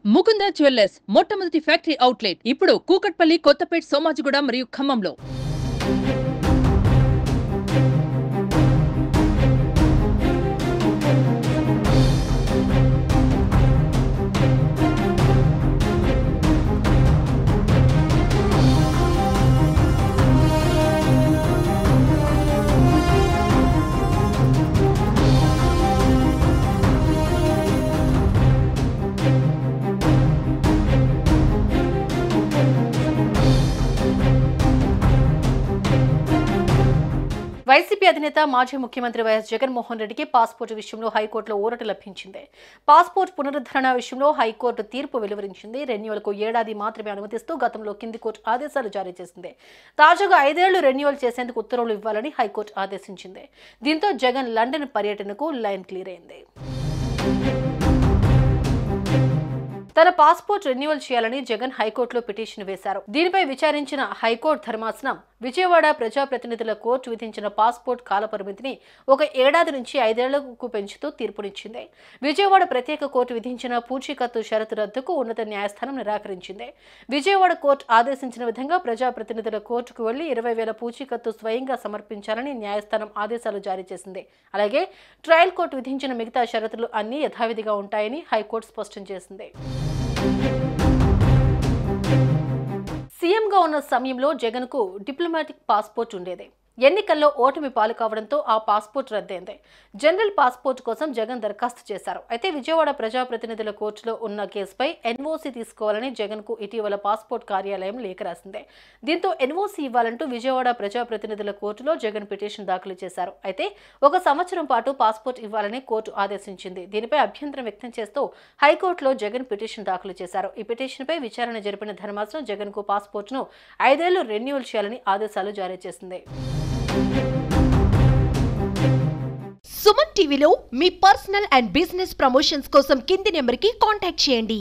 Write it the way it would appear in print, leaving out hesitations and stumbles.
Mukunda jewellers మొట్టమొదటి factory outlet ఇప్పుడు కూకట్పల్లి, కొత్తపేట్, సోమాజిగూడ మరియు ఖమ్మంలో. వైసీపీ అధినేత మాజీ ముఖ్యమంత్రి వైఎస్ జగన్మోహన్ రెడ్డికి పాస్పోర్ట్ విషయంలో హైకోర్టులో ఊరట లభించింది. పాస్పోర్ట్ పునరుద్ధరణ విషయంలో హైకోర్టు తీర్పు వెలువరించింది. రెన్యువల్కు ఏడాది మాత్రమే అనుమతిస్తూ గతంలో కింది కోర్టు ఆదేశాలు జారీ చేసింది. తాజాగా 5 ఏళ్లు రెన్యువల్ చేసేందుకు ఉత్తర్వులు ఇవ్వాలని హైకోర్టు ఆదేశించింది. దీంతో జగన్ లండన్ పర్యటనకు లైన్ క్లియర్ అయింది. తన పాస్పోర్ట్ రెన్యువల్ చేయాలని జగన్ హైకోర్టులో పిటిషన్ వేశారు. దీనిపై విచారించిన హైకోర్టు ధర్మాసనం విజయవాడ ప్రజాప్రతినిధుల కోర్టు విధించిన పాస్పోర్ట్ కాలపరిమితిని 1 ఏడాది నుంచి 5 ఏళ్లకు పెంచుతూ తీర్పునిచ్చింది. విజయవాడ ప్రత్యేక కోర్టు విధించిన పూచీకత్తు షరతు రద్దుకు ఉన్నత న్యాయస్థానం నిరాకరించింది. విజయవాడ కోర్టు ఆదేశించిన విధంగా ప్రజాప్రతినిధుల కోర్టుకు వెళ్లి 20,000 పూచీకత్తు స్వయంగా సమర్పించాలని న్యాయస్థానం ఆదేశాలు జారీ చేసింది. అలాగే ట్రయల్ కోర్టు విధించిన మిగతా షరతులు అన్ని యథావిధిగా ఉంటాయని హైకోర్టు స్పష్టం చేసింది. సీఎంగా ఉన్న సమయంలో జగన్కు డిప్లొమాటిక్ పాస్పోర్ట్ ఉండేది. ఎన్నికల్లో ఓటమి పాలు కావడంతో ఆ పాస్పోర్ట్ రద్దయింది. జనరల్ పాస్పోర్ట్ కోసం జగన్ దరఖాస్తు చేశారు. అయితే విజయవాడ ప్రజాప్రతినిధుల కోర్టులో ఉన్న కేసుపై ఎన్ఓసీ తీసుకోవాలని జగన్కు ఇటీవల పాస్పోర్ట్ కార్యాలయం లేఖ రాసింది. దీంతో ఎన్ఓసీ ఇవ్వాలంటూ విజయవాడ ప్రజాప్రతినిధుల కోర్టులో జగన్ పిటిషన్ దాఖలు చేశారు. అయితే 1 సంవత్సరం పాటు పాస్పోర్ట్ ఇవ్వాలని కోర్టు ఆదేశించింది. దీనిపై అభ్యంతరం వ్యక్తం చేస్తూ హైకోర్టులో జగన్ పిటిషన్ దాఖలు చేశారు. ఈ పిటిషన్పై విచారణ జరిపిన ధర్మాసనం జగన్కు పాస్పోర్ట్ను 5 ఏళ్లు రెన్యువల్ చేయాలని ఆదేశాలు జారీ చేసింది. సుమన్ టీవీలో మీ పర్సనల్ అండ్ బిజినెస్ ప్రమోషన్స్ కోసం కింది నెంబర్కి కాంటాక్ట్ చేయండి.